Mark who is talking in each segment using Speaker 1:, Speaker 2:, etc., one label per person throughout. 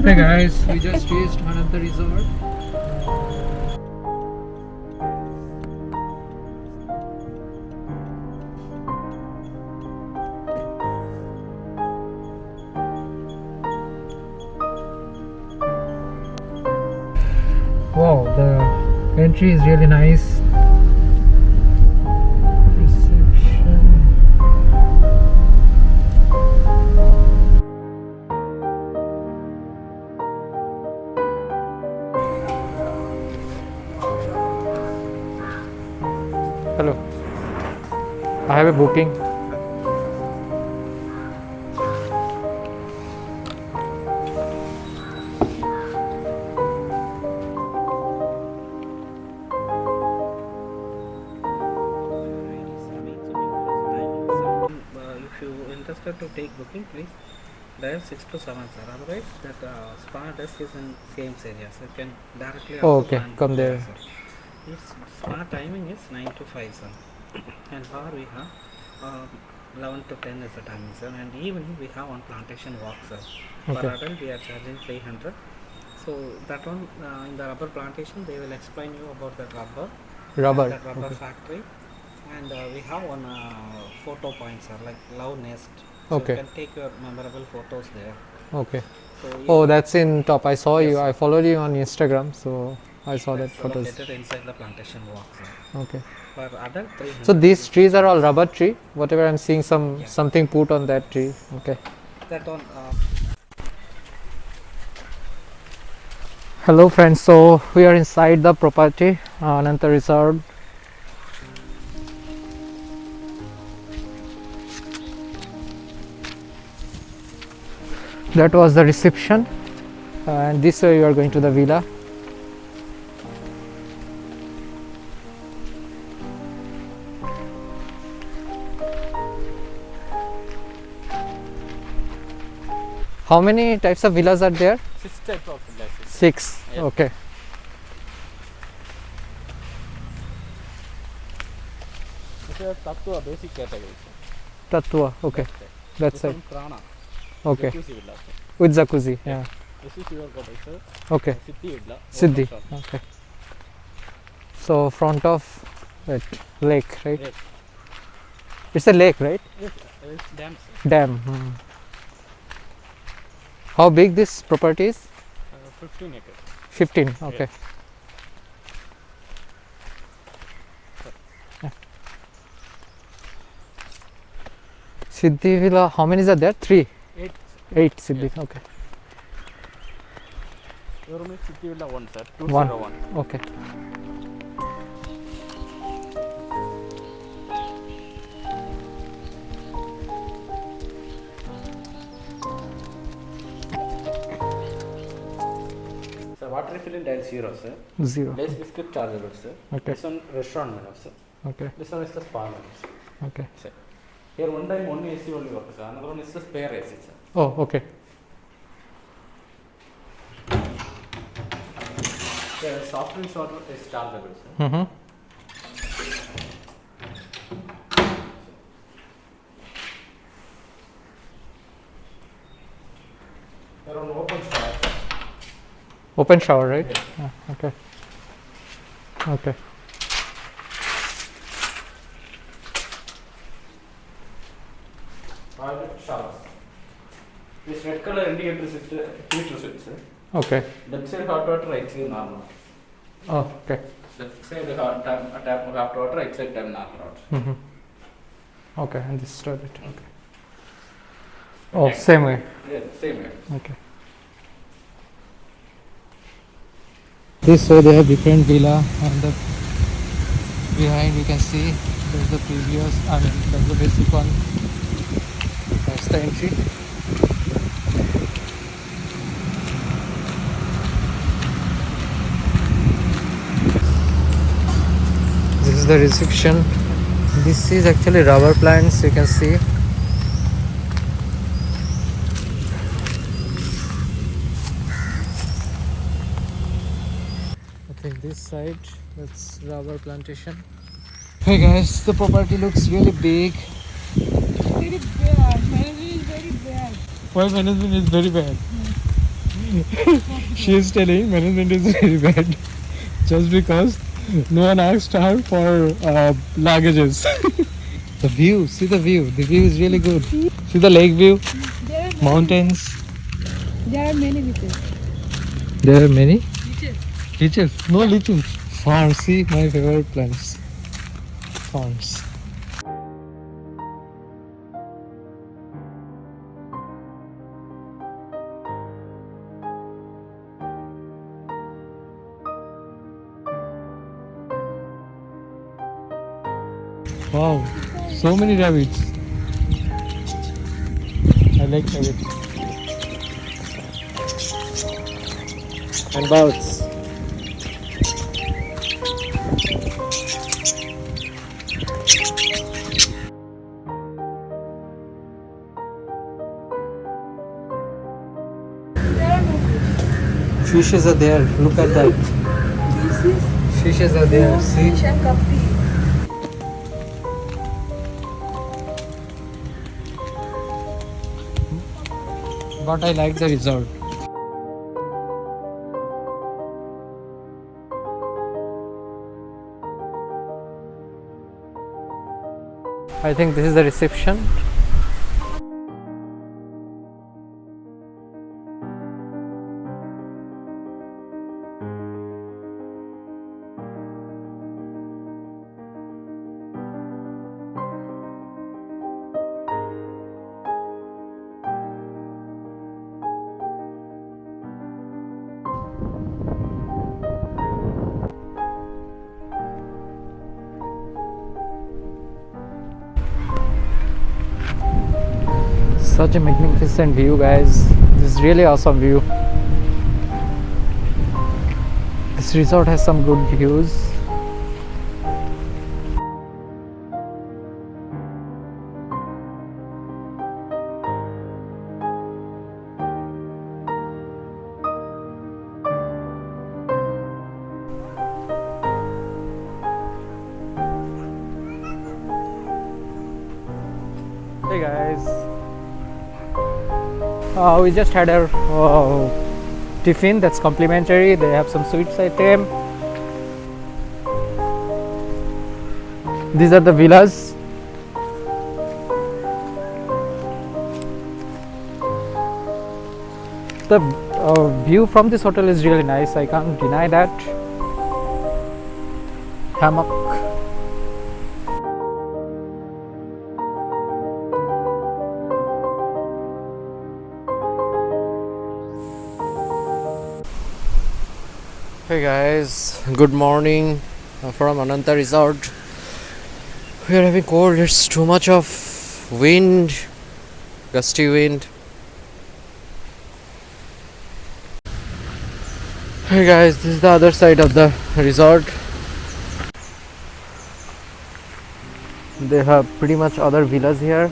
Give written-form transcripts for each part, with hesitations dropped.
Speaker 1: Hey guys, we just reached Anantya Resort. Wow, the entry is really nice. Reception. Hello. I have a booking.
Speaker 2: If you interested to take booking, please dial 6 to 7, sir. Otherwise, that spa desk is in same area, so you can directly
Speaker 1: Oh,
Speaker 2: also
Speaker 1: okay.
Speaker 2: plan
Speaker 1: Come there.
Speaker 2: sir. Its spa timing is 9 to 5, sir. And bar we have 11 to 10 is the timing, sir. And evening we have one plantation walk, sir. For
Speaker 1: Okay.
Speaker 2: adult we are charging 300. So that one in the rubber plantation they will explain you about the rubber.
Speaker 1: Rubber.
Speaker 2: That rubber
Speaker 1: Okay.
Speaker 2: factory. And we have one photo point, sir, like love nest. So
Speaker 1: Okay.
Speaker 2: you can take your memorable photos there.
Speaker 1: Okay.
Speaker 2: So
Speaker 1: Oh, that's in top. I saw
Speaker 2: Yes,
Speaker 1: you.
Speaker 2: sir.
Speaker 1: I followed you on Instagram, so I saw that
Speaker 2: that's
Speaker 1: photos.
Speaker 2: located inside the plantation walk, sir.
Speaker 1: Okay.
Speaker 2: For adult 300.
Speaker 1: So these trees are all rubber tree. Whatever I'm seeing,
Speaker 2: Yeah.
Speaker 1: something put on that tree. Okay.
Speaker 2: That one.
Speaker 1: Hello friends. So we are inside the property, Anantya Resort. That was the reception, and this way you are going to the villa. How many types of villas are there?
Speaker 2: 6 type of villas.
Speaker 1: 6.
Speaker 2: Yeah.
Speaker 1: Okay.
Speaker 2: This is up to a basic category.
Speaker 1: Tattva. Okay. That's
Speaker 2: This
Speaker 1: it.
Speaker 2: one Prana.
Speaker 1: Okay.
Speaker 2: Jacuzzi villa, sir.
Speaker 1: With jacuzzi. Yeah.
Speaker 2: This is your cottage, sir.
Speaker 1: Okay.
Speaker 2: Siddhi villa.
Speaker 1: Siddhi.
Speaker 2: Open shop.
Speaker 1: Okay. So front of that lake, right?
Speaker 2: Lake.
Speaker 1: It's a lake, right?
Speaker 2: Yes, it's dam, sir.
Speaker 1: Dam. How big this property is?
Speaker 2: 15 acres.
Speaker 1: 15. Okay. Yeah. Siddhi Villa. How many are there? 3.
Speaker 2: 8.
Speaker 1: 8 Siddhi.
Speaker 2: Yes.
Speaker 1: Okay.
Speaker 2: Your room is Siddhi villa 1, sir.
Speaker 1: 1.
Speaker 2: 201.
Speaker 1: Okay.
Speaker 2: Sir, water refill in dial 0, sir.
Speaker 1: 0.
Speaker 2: Lace biscuit chargeable, sir.
Speaker 1: Okay.
Speaker 2: This one restaurant menu, sir.
Speaker 1: Okay.
Speaker 2: This one is the spa menu, sir.
Speaker 1: Okay.
Speaker 2: Sir. Here one time only AC only works, sir. Another one is the spare AC, sir.
Speaker 1: Oh, okay.
Speaker 2: The soft drinks order is chargeable, sir.
Speaker 1: Mm-hmm.
Speaker 2: Here on open shower, sir.
Speaker 1: Open shower, right?
Speaker 2: Yes.
Speaker 1: Okay. Okay.
Speaker 2: Toilet showers. This red color indicator is heat receipt, sir.
Speaker 1: Okay.
Speaker 2: Left side hot water, right side normal.
Speaker 1: Oh, okay.
Speaker 2: Left side tap hot water, right side tap normal water.
Speaker 1: Mm-hmm. Okay, and this toilet. Okay. Oh, same way.
Speaker 2: Yeah, same way.
Speaker 1: Okay. This way they have different villa, and the behind you can see there's the previous. That's the basic one. That's the entry. This is the reception. This is actually rubber plants. You can see. I think this side, that's rubber plantation. Hey guys, the property looks really big.
Speaker 3: Very bad. Management is very bad.
Speaker 1: Why management is very bad? She is telling management is very bad just because no one asked her for luggages. The view, see the view. The view is really good. See the lake view,
Speaker 3: There are
Speaker 1: mountains.
Speaker 3: there are many beaches.
Speaker 1: There are many
Speaker 3: Beaches.
Speaker 1: leeches. No leeches. Farms. See my favorite plants. Farms. Wow, so many rabbits. I like rabbits. And birds.
Speaker 3: There are no fish.
Speaker 1: Fishes are there. Look at that.
Speaker 3: This is
Speaker 1: Fishes are there. See?
Speaker 3: fish and coffee.
Speaker 1: But I like the resort. I think this is the reception. Such a magnificent view, guys. This is really awesome view. This resort has some good views. Hey guys, we just had our tiffin that's complimentary. They have some sweets item. These are the villas. The view from this hotel is really nice. I can't deny that. Hammock. Hey guys, good morning from Anantya Resort. We are having cold. It's too much of wind, gusty wind. Hey guys, this is the other side of the resort. They have pretty much other villas here.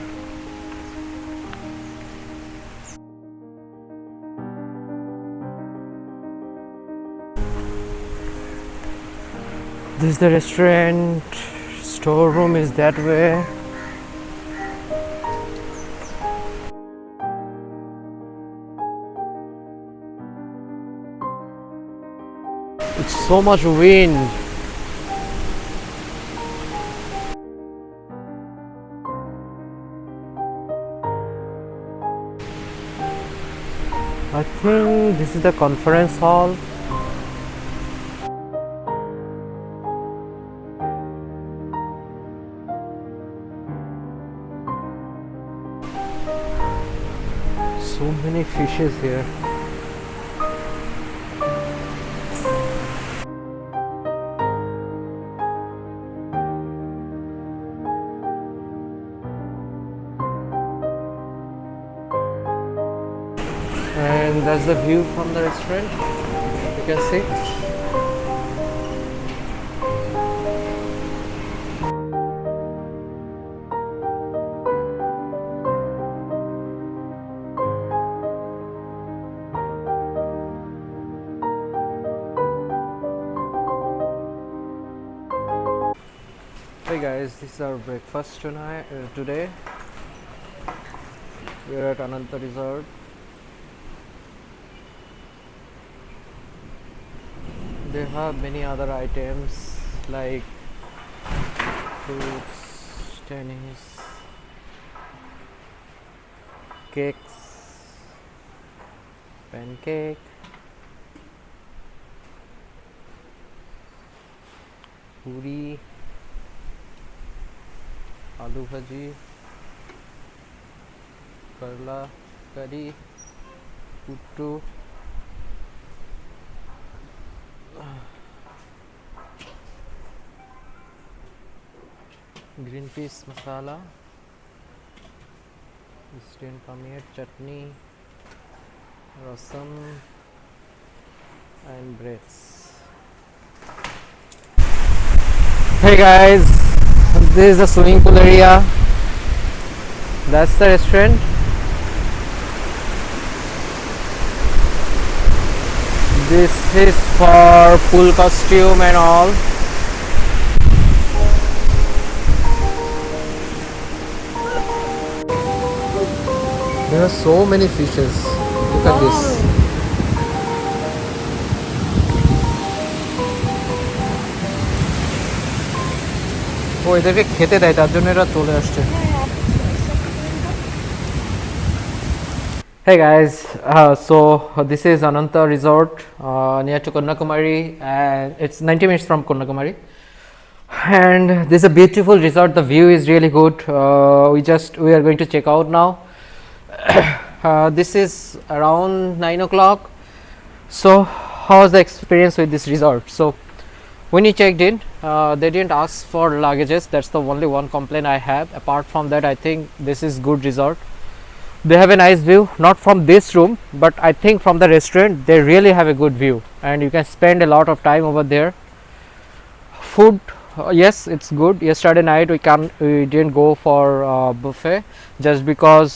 Speaker 1: This is the restaurant. Storeroom is that way. It's so much wind. I think this is the conference hall. So many fishes here. And that's the view from the restaurant. You can see. Hey guys, this is our breakfast today. We are at Anantya Resort. They have many other items like fruits, tennis, cakes, pancake, puri, aloo bhaji, karla curry, puttu. Green peas masala, Eastern paneer, chutney, rasam, and breads. Hey guys, this is the swimming pool area. That's the restaurant. This is for pool costume and all. There are so many fishes. Look at this. ও এদেরকে খেতে দেয় তার জন্য এরা চলে আসছে। Hey guys, so this is Anantya Resort near to Kanyakumari, and it's 90 minutes from Kanyakumari. And this is a beautiful resort. The view is really good. We are going to check out now. This is around 9 o'clock. So how was the experience with this resort? So when you checked in, they didn't ask for luggages. That's the only one complaint I have. Apart from that, I think this is good resort. They have a nice view, not from this room, but I think from the restaurant they really have a good view, and you can spend a lot of time over there. Food, yes, it's good. Yesterday night we didn't go for buffet just because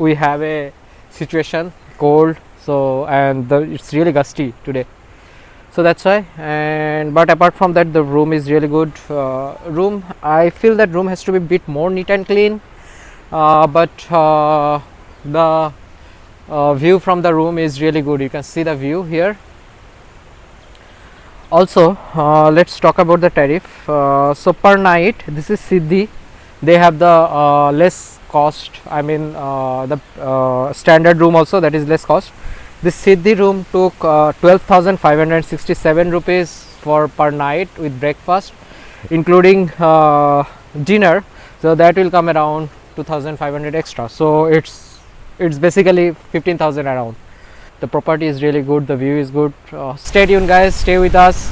Speaker 1: we have a situation cold, so and it's really gusty today, so that's why. And but apart from that, the room is really good. Room, I feel that room has to be a bit more neat and clean, but the view from the room is really good. You can see the view here. Also, let's talk about the tariff. So per night, this is Siddhi. They have the less cost. I mean, the standard room also, that is less cost. This Siddhi room took 12,567 rupees for per night with breakfast, including dinner. So that will come around 2,500 extra. So it's basically 15,000 around. The property is really good. The view is good. Stay tuned, guys. Stay with us.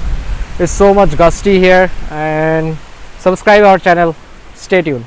Speaker 1: It's so much gusty here, and subscribe our channel. Stay tuned.